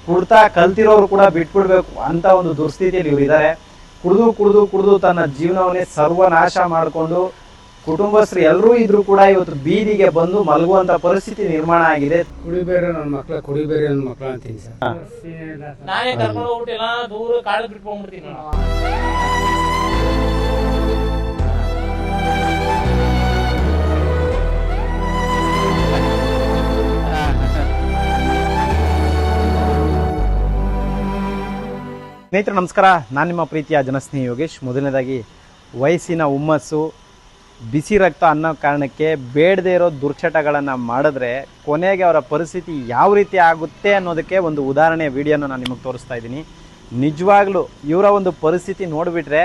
ಕುಡ್ತಾ ಕಲ್ತಿರೋರು ಕೂಡ ಬಿಟ್ಬಿಡ್ಬೇಕು ಅಂತ ಒಂದು ದುಸ್ಥಿತಿಯಲ್ಲಿ ಇವರು ಇದ್ದಾರೆ. ಕುಡಿದು ಕುಡಿದು ಕುಡಿದು ತನ್ನ ಜೀವನವನ್ನೇ ಸರ್ವನಾಶ ಮಾಡಿಕೊಂಡು ಕುಟುಂಬಸ್ಥರು ಎಲ್ಲರೂ ಇದ್ರು ಕೂಡ ಇವತ್ತು ಬೀದಿಗೆ ಬಂದು ಮಲಗುವಂತ ಪರಿಸ್ಥಿತಿ ನಿರ್ಮಾಣ ಆಗಿದೆ. ಕುಡಿಬೇರೆ ನನ್ನ ಮಕ್ಳು ಕುಡಿಬೇರೆ ನನ್ನ ಮಕ್ಳು ಅಂತೀನಿ ಸರ್. ನಾನೇ ಕರ್ಕೊಂಡು ಹೋಗ್ಬಿಟ್ಟಿಲ್ಲ, ದೂರ ಕಾಳು ಬಿಟ್ಕೊಂಡ್ಬಿಡ್ತೀನಿ. ಸ್ನೇಹಿತರೆ ನಮಸ್ಕಾರ, ನಾನು ನಿಮ್ಮ ಪ್ರೀತಿಯ ಜನಸ್ನೇಹಿ ಯೋಗೇಶ್. ಮೊದಲನೇದಾಗಿ ವಯಸ್ಸಿನ ಹುಮ್ಮಸ್ಸು, ಬಿಸಿ ರಕ್ತ ಅನ್ನೋ ಕಾರಣಕ್ಕೆ ಬೇಡದೇ ಇರೋ ದುರ್ಚಟಗಳನ್ನು ಮಾಡಿದ್ರೆ ಕೊನೆಗೆ ಅವರ ಪರಿಸ್ಥಿತಿ ಯಾವ ರೀತಿ ಆಗುತ್ತೆ ಅನ್ನೋದಕ್ಕೆ ಒಂದು ಉದಾಹರಣೆಯ ವಿಡಿಯೋನ ನಾನು ನಿಮಗೆ ತೋರಿಸ್ತಾ ಇದ್ದೀನಿ. ನಿಜವಾಗ್ಲೂ ಇವರ ಒಂದು ಪರಿಸ್ಥಿತಿ ನೋಡಿಬಿಟ್ರೆ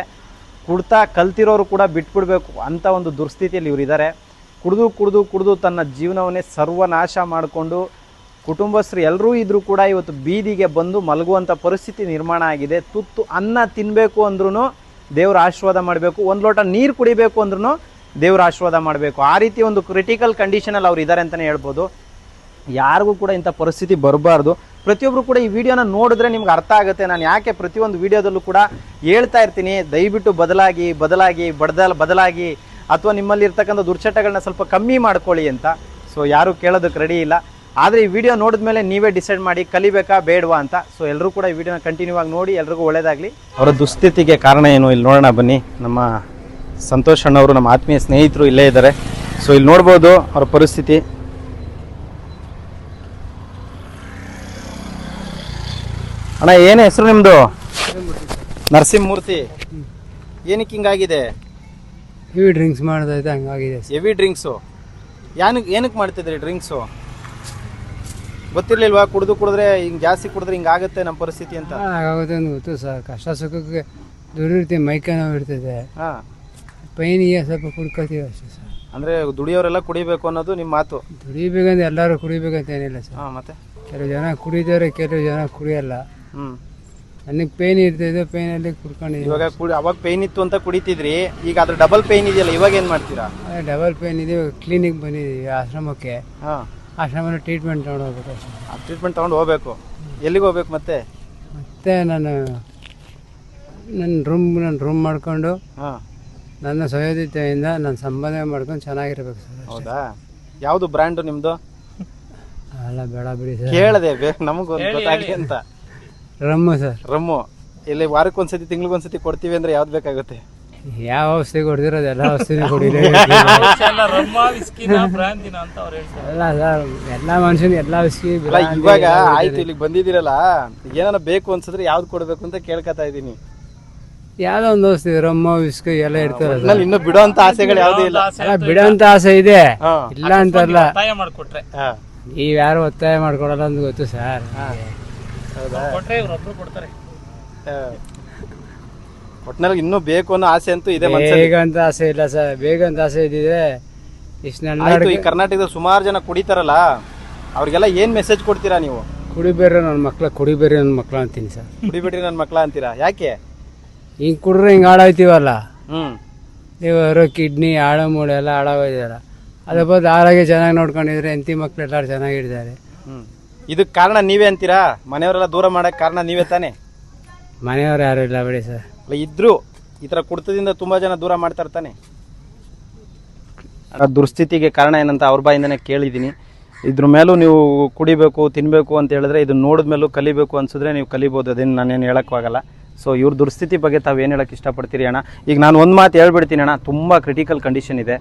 ಕುಡ್ತಾ ಕಲ್ತಿರೋರು ಕೂಡ ಬಿಟ್ಬಿಡ್ಬೇಕು ಅಂತ ಒಂದು ದುಸ್ಥಿತಿಯಲ್ಲಿ ಇವರಿದ್ದಾರೆ. ಕುಡಿದು ಕುಡಿದು ಕುಡಿದು ತನ್ನ ಜೀವನವನ್ನೇ ಸರ್ವನಾಶ ಮಾಡಿಕೊಂಡು ಕುಟುಂಬಸ್ಥರು ಎಲ್ಲರೂ ಇದ್ರೂ ಕೂಡ ಇವತ್ತು ಬೀದಿಗೆ ಬಂದು ಮಲಗುವಂಥ ಪರಿಸ್ಥಿತಿ ನಿರ್ಮಾಣ ಆಗಿದೆ. ತುತ್ತು ಅನ್ನ ತಿನ್ನಬೇಕು ಅಂದ್ರೂ ದೇವರ ಆಶೀರ್ವಾದ ಮಾಡಬೇಕು, ಒಂದು ಲೋಟ ನೀರು ಕುಡಿಬೇಕು ಅಂದ್ರೂ ದೇವರ ಆಶೀರ್ವಾದ ಮಾಡಬೇಕು. ಆ ರೀತಿ ಒಂದು ಕ್ರಿಟಿಕಲ್ ಕಂಡೀಷನಲ್ಲಿ ಅವ್ರು ಇದ್ದಾರೆ ಅಂತಲೇ ಹೇಳ್ಬೋದು. ಯಾರಿಗೂ ಕೂಡ ಇಂಥ ಪರಿಸ್ಥಿತಿ ಬರಬಾರ್ದು. ಪ್ರತಿಯೊಬ್ಬರು ಕೂಡ ಈ ವಿಡಿಯೋನ ನೋಡಿದ್ರೆ ನಿಮ್ಗೆ ಅರ್ಥ ಆಗುತ್ತೆ. ನಾನು ಯಾಕೆ ಪ್ರತಿಯೊಂದು ವಿಡಿಯೋದಲ್ಲೂ ಕೂಡ ಹೇಳ್ತಾ ಇರ್ತೀನಿ, ದಯವಿಟ್ಟು ಬದಲಾಗಿ ಅಥವಾ ನಿಮ್ಮಲ್ಲಿ ಇರ್ತಕ್ಕಂಥ ದುರ್ಚಟಗಳನ್ನ ಸ್ವಲ್ಪ ಕಮ್ಮಿ ಮಾಡ್ಕೊಳ್ಳಿ ಅಂತ. ಸೊ ಯಾರೂ ಕೇಳೋದಕ್ಕೆ ರೆಡಿ ಇಲ್ಲ. ಆದರೆ ಈ ವಿಡಿಯೋ ನೋಡಿದ ಮೇಲೆ ನೀವೇ ಡಿಸೈಡ್ ಮಾಡಿ ಕಲಿಬೇಕಾ ಬೇಡವಾ ಅಂತ. ಸೊ ಎಲ್ಲರೂ ಕೂಡ ಈ ವಿಡಿಯೋನ ಕಂಟಿನ್ಯೂ ಆಗಿ ನೋಡಿ, ಎಲ್ರಿಗೂ ಒಳ್ಳೇದಾಗಲಿ. ಅವರ ದುಸ್ಥಿತಿಗೆ ಕಾರಣ ಏನು ಇಲ್ಲಿ ನೋಡೋಣ ಬನ್ನಿ. ನಮ್ಮ ಸಂತೋಷ್ ಅಣ್ಣವರು, ನಮ್ಮ ಆತ್ಮೀಯ ಸ್ನೇಹಿತರು ಇಲ್ಲೇ ಇದ್ದಾರೆ. ಸೊ ಇಲ್ಲಿ ನೋಡ್ಬೋದು ಅವರ ಪರಿಸ್ಥಿತಿ. ಅಣ್ಣ ಏನು ಹೆಸರು ನಿಮ್ಮದು? ನರಸಿಂಹಮೂರ್ತಿ. ಏನಕ್ಕೆ ಹಿಂಗಾಗಿದೆ? ಹೆವಿ ಡ್ರಿಂಕ್ಸ್ ಮಾಡೋದೈತೆ ಹಂಗಾಗಿದೆ. ಹೆವಿ ಡ್ರಿಂಕ್ಸು ಏನಕ್ಕೆ ಮಾಡ್ತಿದ್ರಿ ಡ್ರಿಂಕ್ಸು? ಗೊತ್ತಿರ್ಲಿಲ್ವಾ ಕುಡಿದ್ರೆ ಹಿಂಗೆ ಜಾಸ್ತಿ ಕುಡಿದ್ರೆ ಹಿಂಗಾಗುತ್ತೆ ನಮ್ಮ ಪರಿಸ್ಥಿತಿ ಅಂತ? ಆಗುತ್ತೆ ಅಂತ ಗೊತ್ತು ಸರ್. ಕಷ್ಟ ಸುಖಕ್ಕೆ ದುಡಿರ್ತೀವಿ, ಮೈಕೈ ನೋವು ಇರ್ತದೆ, ಹಾಂ, ಪೈನಿಗೆ ಸ್ವಲ್ಪ ಕುಡ್ಕೋತೀವಿ ಅಷ್ಟೇ ಸರ್. ಅಂದರೆ ದುಡಿಯೋರೆಲ್ಲ ಕುಡಿಬೇಕು ಅನ್ನೋದು ನಿಮ್ಮ ಮಾತು? ದುಡಿಬೇಕಂತ ಎಲ್ಲರೂ ಕುಡಿಬೇಕಂತ ಏನಿಲ್ಲ ಸರ್. ಹಾಂ, ಮತ್ತೆ ಕೆಲವು ಜನ ಕುಡಿತಾರೆ, ಕೆಲವು ಜನ ಕುಡಿಯಲ್ಲ. ನನಗೆ ಪೇನ್ ಇರ್ತಿದೆ, ಪೇನಲ್ಲಿ ಕುಡ್ಕೊಂಡಿದ್ದೀವಿ. ಇವಾಗ ಅವಾಗ ಪೇನ್ ಇತ್ತು ಅಂತ ಕುಡಿತಿದ್ರಿ, ಈಗ ಅದ್ರ ಡಬಲ್ ಪೇನ್ ಇದೆಯಲ್ಲ, ಇವಾಗ ಏನು ಮಾಡ್ತೀರಾ? ಡಬಲ್ ಪೇನ್ ಇದೆ. ಕ್ಲಿನಿಕ್ ಬಂದಿದ್ದೀವಿ ಆಶ್ರಮಕ್ಕೆ. ಹಾಂ, ಆಶ್ರಮದಲ್ಲಿ ಟ್ರೀಟ್ಮೆಂಟ್ ತೊಗೊಂಡು ಹೋಗ್ಬೇಕು ಅಷ್ಟೇ. ಟ್ರೀಟ್ಮೆಂಟ್ ತೊಗೊಂಡು ಹೋಗ್ಬೇಕು. ಎಲ್ಲಿಗೆ ಹೋಗ್ಬೇಕು ಮತ್ತೆ ನಾನು ನನ್ನ ರೂಮ್ ಮಾಡ್ಕೊಂಡು ನನ್ನ ಸಹೋದರಿಯಿಂದ ನಾನು ಸಂಪಾದನೆ ಮಾಡ್ಕೊಂಡು ಚೆನ್ನಾಗಿರ್ಬೇಕು ಸರ್. ಹೌದಾ? ಯಾವುದು ಬ್ರ್ಯಾಂಡು ನಿಮ್ಮದು? ಅಲ್ಲ ಬೇಡ ಬಿಡಿ ಸರ್, ಕೇಳದೆ ನಮಗೂ ಗೊತ್ತಾಗಲಿ ಅಂತ. Rum sir. ರಮ್ಮು ಇಲ್ಲಿ ವಾರಕ್ಕೊಂದ್ಸತಿ ತಿಂಗ್ಳಿಗೊಂದ್ಸತಿ ಕೊಡ್ತೀವಿ ಅಂದ್ರೆ ಯಾವ್ದು ಬೇಕಾಗುತ್ತೆ? ಯಾವ ಔಷಧಿ ಕೊಡ್ತಿರೋದು ಎಲ್ಲ ಔಷಧಿ ಕೊಡಿಲ್ಲ. ಅಲ್ಲ ಸರ್, ಎಲ್ಲ ಮನುಷ್ಯನ ಎಲ್ಲ ಔಷಧಿ. ಇವಾಗ ಆಯ್ತು, ಇಲ್ಲಿಗೆ ಬಂದಿದ್ದೀರಲ್ಲ, ಏನಾರ ಬೇಕು ಅನ್ಸಿದ್ರೆ ಯಾವ್ದು ಕೊಡ್ಬೇಕು ಅಂತ ಕೇಳ್ಕೊತಾ ಇದ್ದೀನಿ. ಯಾವ್ದೋ ಒಂದು ಔಷಧಿ, ರಮ್ಮ ವಿಸ್ಕಿ ಎಲ್ಲ ಇರ್ತಾರಲ್ಲ. ಇನ್ನು ಬಿಡೋ ಅಂತ ಆಸೆಗಳು ಯಾವ್ದು ಇಲ್ಲ? ಬಿಡೋ ಅಂತ ಆಸೆ ಇದೆ, ಇಲ್ಲ ಅಂತಲ್ಲ. ನೀವ್ ಯಾರು ಒತ್ತಾಯ ಮಾಡ್ಕೊಡಲ್ಲ ಅಂತ ಗೊತ್ತು ಸರ್. ಒಟ್ನಲ್ಲಿ ಇನ್ನೂ ಬೇಕು ಅನ್ನೋ ಆಸೆ ಅಂತೂ ಇದೆ. ಬೇಗ ಅಂತ ಆಸೆ ಇಲ್ಲ ಸರ್, ಬೇಗ ಅಂತ ಆಸೆ ಇದ್ದಿದ್ರೆ ಈ ಕರ್ನಾಟಕದ ಸುಮಾರು ಜನ ಕುಡಿತಾರಲ್ಲ, ಅವ್ರಿಗೆಲ್ಲ ಏನ್ ಮೆಸೇಜ್ ಕೊಡ್ತೀರಾ ನೀವು? ಕುಡಿಬೇರೆ ನನ್ನ ಮಕ್ಳು ಕುಡಿಬೇರೆ ನನ್ನ ಮಕ್ಳು ಅಂತೀನಿ ಸರ್. ಕುಡಿಬಿಡ್ರಿ ನನ್ನ ಮಕ್ಳ ಅಂತೀರಾ? ಯಾಕೆ? ಹಿಂಗ್ ಕುಡ್ರೆ ಹಿಂಗ್ ಹಾಳಾಯ್ತೀವಲ್ಲ, ಲಿವರು ಕಿಡ್ನಿ ಹಾಳ ಮೂಳೆ ಎಲ್ಲ ಹಾಳಾಗೋದಿಲ್ಲ. ಅದ್ರ ಬದಲು ಆರೋಗ್ಯ ಚೆನ್ನಾಗಿ ನೋಡ್ಕೊಂಡಿದ್ರೆ ಹೆಂಡತಿ ಮಕ್ಳು ಎಲ್ಲರೂ ಚೆನ್ನಾಗಿರ್ತಾರೆ. ಇದಕ್ಕೆ ಕಾರಣ ನೀವೇ ಅಂತೀರಾ? ಮನೆಯವರೆಲ್ಲ ದೂರ ಮಾಡಕ್ ಕಾರಣ ನೀವೇ ತಾನೆ? ಮನೆಯವ್ರು ಯಾರು ಇಲ್ಲ ಬಿಡಿ ಸರ್. ಇದ್ರು ಈ ತರ ಕುಡ್ತದಿಂದ ತುಂಬಾ ಜನ ದೂರ ಮಾಡ್ತಾರೆ ತಾನೆ. ದುಸ್ಥಿತಿಗೆ ಕಾರಣ ಏನಂತ ಅವ್ರ ಬಾಯಿಂದನೇ ಕೇಳಿದ್ದೀನಿ. ಇದ್ರ ಮೇಲೂ ನೀವು ಕುಡಿಬೇಕು ತಿನ್ಬೇಕು ಅಂತ ಹೇಳಿದ್ರೆ ಇದನ್ನ ನೋಡಿದ್ಮೇಲೂ ಕಲಿಬೇಕು ಅನ್ಸಿದ್ರೆ ನೀವು ಕಲಿಬೋದು, ಅದೇನು ನಾನೇನು ಹೇಳೋಕ್ಕಾಗಲ್ಲ. ಸೊ ಇವ್ರ ದುಸ್ಥಿತಿ ಬಗ್ಗೆ ತಾವು ಏನು ಹೇಳಕ್ಕೆ ಇಷ್ಟಪಡ್ತೀರಿ ಅಣ್ಣ? ಈಗ ನಾನು ಒಂದು ಮಾತು ಹೇಳ್ಬಿಡ್ತೀನಿ ಅಣ್ಣ, ತುಂಬ ಕ್ರಿಟಿಕಲ್ ಕಂಡೀಷನ್ ಇದೆ.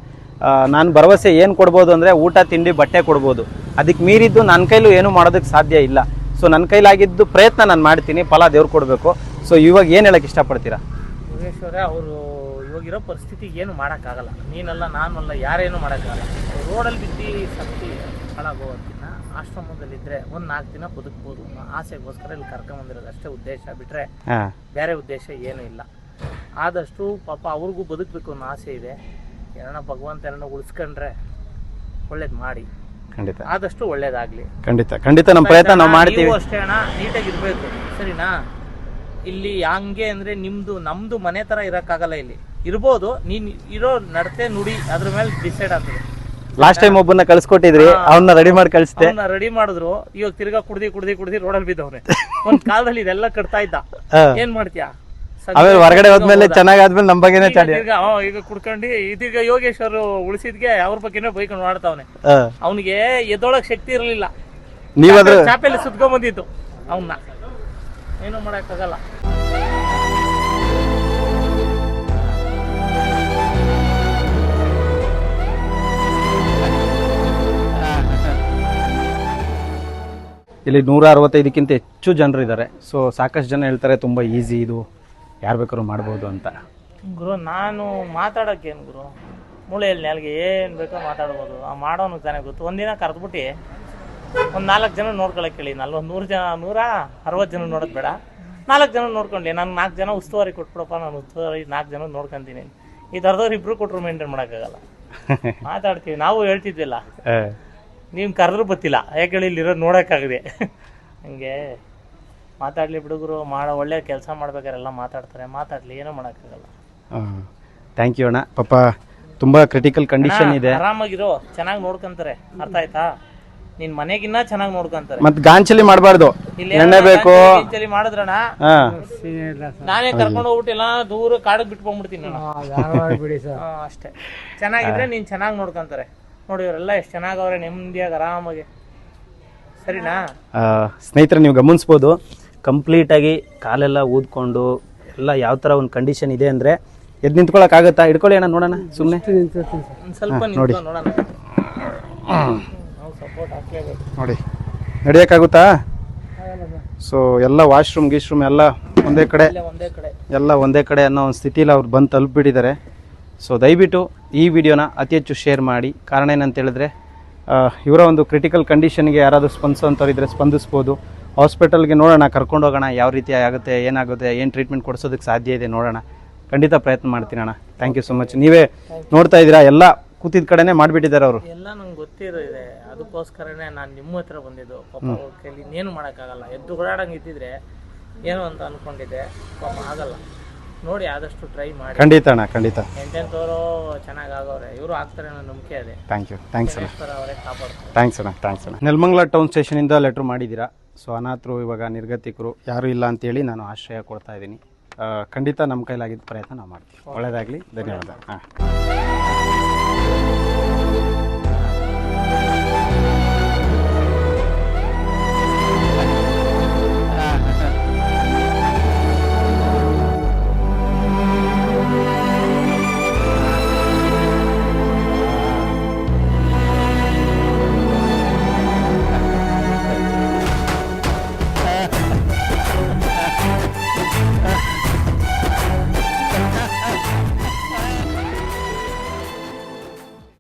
ನಾನು ಭರವಸೆ ಏನು ಕೊಡ್ಬೋದು ಅಂದರೆ ಊಟ ತಿಂಡಿ ಬಟ್ಟೆ ಕೊಡ್ಬೋದು, ಅದಕ್ಕೆ ಮೀರಿದ್ದು ನನ್ನ ಕೈಲೂ ಏನೂ ಮಾಡೋದಕ್ಕೆ ಸಾಧ್ಯ ಇಲ್ಲ. ಸೊ ನನ್ನ ಕೈಲಾಗಿದ್ದು ಪ್ರಯತ್ನ ನಾನು ಮಾಡ್ತೀನಿ, ಫಲ ದೇವ್ರು ಕೊಡಬೇಕು. ಸೊ ಇವಾಗ ಏನು ಹೇಳಕ್ಕೆ ಇಷ್ಟಪಡ್ತೀರಾ? ಯೋಗೇಶ್ವರೇ, ಅವರು ಇವಾಗಿರೋ ಪರಿಸ್ಥಿತಿಗೆ ಏನು ಮಾಡೋಕ್ಕಾಗಲ್ಲ. ನೀನಲ್ಲ ನಾನಲ್ಲ, ಯಾರೇನು ಮಾಡೋಕ್ಕಾಗಲ್ಲ. ರೋಡಲ್ಲಿ ಬಿದ್ದು ಸತ್ತಿ ಹಾಳಾಗೋದಕ್ಕಿಂತ ಆಶ್ರಮದಲ್ಲಿದ್ದರೆ ಒಂದು 4 ದಿನ ಬದುಕ್ಬೋದು. ಆಸೆಗೋಸ್ಕರ ಇಲ್ಲಿ ಕರ್ಕೊಂಬಂದಿರೋದು ಅಷ್ಟೇ ಉದ್ದೇಶ, ಬಿಟ್ಟರೆ ಬೇರೆ ಉದ್ದೇಶ ಏನೂ ಇಲ್ಲ. ಆದಷ್ಟು ಪಾಪ ಅವ್ರಿಗೂ ಬದುಕಬೇಕು ಅನ್ನೋ ಆಸೆ ಇದೆ. ಏನೋ ಭಗವಂತ ಏನೋ ಉಳಿಸ್ಕೊಂಡ್ರೆ ಒಳ್ಳೇದು ಮಾಡಿ, ಖಂಡಿತ ಆದಷ್ಟು ಒಳ್ಳೇದಾಗಲಿ. ಖಂಡಿತ ನಮ್ಮ ಪ್ರಯತ್ನ ನಾವು ಮಾಡ್ತೀವಿ ಅಷ್ಟೇ ಅಣ್ಣ. ನೀಟಾಗಿರ್ಬೇಕು, ಸರಿನಾ? ಇಲ್ಲಿ ಹಂಗೆ ಅಂದರೆ ನಮ್ಮದು ಮನೆ ಥರ ಇರೋಕ್ಕಾಗಲ್ಲ. ಇಲ್ಲಿ ಇರ್ಬೋದು, ನೀನು ಇರೋ ನಡತೆ ನುಡಿ ಅದ್ರ ಮೇಲೆ ಡಿಸೈಡ್ ಆಗ್ತದೆ. ಲಾಸ್ಟ್ ಟೈಮ್ ಒಬ್ಬನ್ನ ಕಳ್ಸಿಕೊಟ್ಟಿದ್ರಿ, ಅವನ್ನ ರೆಡಿ ಮಾಡಿ ಕಳಿಸ್ದೆ. ರೆಡಿ ಮಾಡಿದ್ರು, ಇವಾಗ ತಿರ್ಗಾ ಕುಡ್ದಿ ರೋಡಲ್ಲಿ ಬಿದ್ದವ್ರೆ. ಒಂದ್ ಕಾಲದಲ್ಲಿ ಇದೆಲ್ಲ ಕಟ್ತಾ ಇದ್ದ, ಏನ್ ಮಾಡ್ತೀಯಾ? ಆಮೇಲೆ ಹೊರಗಡೆ ಹೋದ್ಮೇಲೆ ಚೆನ್ನಾಗಾದ್ಮೇಲೆ ನಮ್ ಬಗ್ಗೆನೇ ಚಾಡಿ. ಈಗ ಕುಡ್ಕೊಂಡು ಇದೀಗ ಯೋಗೇಶ್ ಅವರು ಉಳಿಸಿದ್ಗೆ ಅವ್ರ ಬಗ್ಗೆನೇ ಬೈಕೊಂಡು ಮಾಡ್ತಾವನೆ. ಅವನಿಗೆ ಎದ್ದೊಳಕ್ ಶಕ್ತಿ ಇರಲಿಲ್ಲ, ನೀವಾದ್ರೂ ಚಾಪೆಯಲ್ಲಿ ಸುತ್ಕೊಂಡ್ ಬಂದಿತ್ತು ಅವನ್ನ, ಏನು ಮಾಡಕ್ಕಾಗಲ್ಲ. ಇಲ್ಲಿ 165ಕ್ಕಿಂತ ಹೆಚ್ಚು ಜನರು ಇದ್ದಾರೆ. ಸೊ ಸಾಕಷ್ಟು ಜನ ಹೇಳ್ತಾರೆ ತುಂಬ ಈಸಿ ಇದು, ಯಾರು ಬೇಕಾದ್ರೂ ಮಾಡ್ಬೋದು ಅಂತ. ಗುರು ನಾನು ಮಾತಾಡೋಕ್ಕೇನು ಗುರು, ಮೂಳೆಯಲ್ಲಿ ನೆಲಗೆ ಏನು ಬೇಕೋ ಮಾತಾಡ್ಬೋದು. ಆ ಮಾಡೋನು ತಾನೇ ಗೊತ್ತು. ಒಂದಿನ ಕರೆದ್ಬಿಟ್ಟು ಒಂದು 4 ಜನ ನೋಡ್ಕೊಳಕ್ಕೆ ಹೇಳಿ. 160 ಜನ ನೋಡೋದು ಬೇಡ, 4 ಜನ ನೋಡ್ಕೊಂಡ್ಲಿ. ನಾನು 4 ಜನ ಉಸ್ತುವಾರಿ ಕೊಟ್ಬಿಡಪ್ಪ, ನಾನು ಉಸ್ತುವಾರಿ 4 ಜನ ನೋಡ್ಕೊಂತೀನಿ. ಈ ಥರದವ್ರು ಇಬ್ರು ಕೊಟ್ಟರು ಮೇಂಟೈನ್ ಮಾಡೋಕ್ಕಾಗಲ್ಲ. ಮಾತಾಡ್ತೀವಿ, ನಾವು ಹೇಳ್ತಿದ್ವಿಲ್ಲ, ನೀವು ಕರೆದ್ರೂ ಗೊತ್ತಿಲ್ಲ, ಯಾಕೆ ಹೇಳಿ ಇಲ್ಲಿರೋದು ನೋಡೋಕ್ಕಾಗಿದೆ. ಹಂಗೆ ಮಾತಾಡಲಿ ಬಿಡುಗರು, ಒಳ್ಳೆ ಕೆಲಸ ಮಾಡ್ಬೇಕಾರೆಲ್ಲ ಮಾತಾಡ್ತಾರೆ, ಮಾತಾಡಲಿ, ಏನೂ ಮಾಡೋಕ್ಕಾಗಲ್ಲ. ಥ್ಯಾಂಕ್ ಯು ಅಣ್ಣ. ಪಾಪ ತುಂಬ ಕ್ರಿಟಿಕಲ್ ಕಂಡೀಷನ್ ಇದೆ. ಆರಾಮಾಗಿರೋ, ಚೆನ್ನಾಗಿ ನೋಡ್ಕೊಂತಾರೆ, ಅರ್ಥ ಆಯ್ತಾ? ನಿನ್ ಮನೆಗಿನ್ನ ಚೆನ್ನಾಗಿ ನೋಡ್ಕೊಂತಾರೆ. ಮತ್ತೆ ಗಾಂಚಲಿ ಮಾಡಬಾರ್ದು, ಎಣ್ಣೆ ಬೇಕು ಮಾಡಿದ್ರಣ ನಾನೇ ಕರ್ಕೊಂಡು ಹೋಗ್ಬಿಟ್ಟು ಎಲ್ಲ ದೂರ ಕಾಡಿಗೆ ಬಿಟ್ಕೊಂಡ್ಬಿಡ್ತೀನಿ ನಾನು. ಅಷ್ಟೇ, ಚೆನ್ನಾಗಿದ್ರೆ ನೀನ್ ಚೆನ್ನಾಗಿ ನೋಡ್ಕೊಂತಾರೆ. ನೋಡಿ ಇವರೆಲ್ಲ ಎಷ್ಟು ಚೆನ್ನಾಗವ್ರೆ, ನೆಮ್ಮದಿಯಾಗಿ ಆರಾಮಾಗಿ. ಸರಿನಾ ಸ್ನೇಹಿತರೆ, ನೀವು ಗಮನಿಸ್ಬೋದು ಕಂಪ್ಲೀಟಾಗಿ ಕಾಲೆಲ್ಲ ಊದ್ಕೊಂಡು ಎಲ್ಲ ಯಾವ ಥರ ಒಂದು ಕಂಡೀಷನ್ ಇದೆ ಅಂದರೆ ಎದ್ದು ನಿಂತ್ಕೊಳ್ಳೋಕ್ಕಾಗತ್ತಾ? ಹಿಡ್ಕೊಳ್ಳಿ ಅಣ್ಣ ನೋಡೋಣ, ಸುಮ್ಮನೆ ಸ್ವಲ್ಪ ನೋಡಿ ನೋಡೋಣ. ಸಪೋರ್ಟ್ ಹಾಕ್ಲೇಬೇಕು ನೋಡಿ, ನಡೆಯೋಕ್ಕಾಗುತ್ತಾ? ಸೊ ಎಲ್ಲ ವಾಶ್ರೂಮ್ ಗೀಶ್ರೂಮ್ ಎಲ್ಲ ಒಂದೇ ಕಡೆ, ಎಲ್ಲ ಒಂದೇ ಕಡೆ ಅನ್ನೋ ಒಂದು ಸ್ಥಿತಿಲಿ ಅವ್ರು ಬಂದು ತಲುಪಿಬಿಟ್ಟಿದ್ದಾರೆ. ಸೊ ದಯವಿಟ್ಟು ಈ ವಿಡಿಯೋನ ಅತಿ ಹೆಚ್ಚು ಶೇರ್ ಮಾಡಿ. ಕಾರಣ ಏನಂತ ಹೇಳಿದ್ರೆ, ಇವರ ಒಂದು ಕ್ರಿಟಿಕಲ್ ಕಂಡೀಷನ್ಗೆ ಯಾರಾದರೂ ಸ್ಪಂದಿಸೋಂಥವ್ರು ಇದ್ದರೆ ಸ್ಪಂದಿಸ್ಬೋದು. ಹಾಸ್ಪಿಟಲ್ಗೆ ನೋಡೋಣ, ಕರ್ಕೊಂಡು ಹೋಗೋಣ, ಯಾವ ರೀತಿ ಆಗುತ್ತೆ, ಏನಾಗುತ್ತೆ, ಏನು ಟ್ರೀಟ್ಮೆಂಟ್ ಕೊಡಿಸೋದಕ್ಕೆ ಸಾಧ್ಯ ಇದೆ ನೋಡೋಣ. ಖಂಡಿತ ಪ್ರಯತ್ನ ಮಾಡ್ತೀನಿ ಅಣ್ಣ. Thank you so much. ನೀವೇ ನೋಡ್ತಾ ಇದ್ದೀರಾ, ಎಲ್ಲ ಕೂತಿದ್ದ ಕಡೆನೇ ಮಾಡಿಬಿಟ್ಟಿದ್ದಾರೆ ಅವರು. ಎಲ್ಲ ನಂಗೆ ಗೊತ್ತಿರೋ ಇದೆ, ಅದಕ್ಕೋಸ್ಕರನೇ ನಾನು ನಿಮ್ಮ ಹತ್ರ ಬಂದಿದ್ದು. ಪಾಪ ಅವ್ರ ಕೈಲಿ ಇನ್ನೇನು ಮಾಡೋಕ್ಕಾಗಲ್ಲ. ಎದ್ದು ಓಡಾಡಂಗೆ ಇದ್ದಿದ್ರೆ ಏನು ಅಂತ ಅಂದ್ಕೊಂಡಿದ್ದೆ, ಪಾಪ ಆಗಲ್ಲ. ನೋಡಿ ಆದಷ್ಟು ಟ್ರೈ ಮಾಡಿ. ಖಂಡಿತ ಅಣ್ಣ, ಖಂಡಿತ. ಎಂತೆಂಥವ್ರು ಚೆನ್ನಾಗಿ ಆಗೋರೆ, ಇವರು ಆಗ್ತಾರೆ ಅನ್ನೋ ನಂಬಿಕೆ ಇದೆ. ಥ್ಯಾಂಕ್ ಯು, ಥ್ಯಾಂಕ್ಸ್ ಅಣ್ಣ. ಅವರೇ ಕಾಪಾಡ್ತಾರೆ. ಥ್ಯಾಂಕ್ಸ್ ಅಣ್ಣ, ಥ್ಯಾಂಕ್ಸ್ ಅಣ್ಣ. ನೆಲಮಂಗಲ ಟೌನ್ ಸ್ಟೇಷನಿಂದ ಲೆಟ್ರ್ ಮಾಡಿದ್ದೀರಾ. ಸೊ ಅನಾಥರು, ಇವಾಗ ನಿರ್ಗತಿಕರು ಯಾರೂ ಇಲ್ಲ ಅಂತೇಳಿ ನಾನು ಆಶ್ರಯ ಕೊಡ್ತಾ ಇದ್ದೀನಿ. ಖಂಡಿತ ನಮ್ಮ ಕೈಲಾಗಿದ್ದ ಪ್ರಯತ್ನ ನಾವು ಮಾಡ್ತೀವಿ. ಒಳ್ಳೆಯದಾಗಲಿ, ಧನ್ಯವಾದ. ಹಾಂ.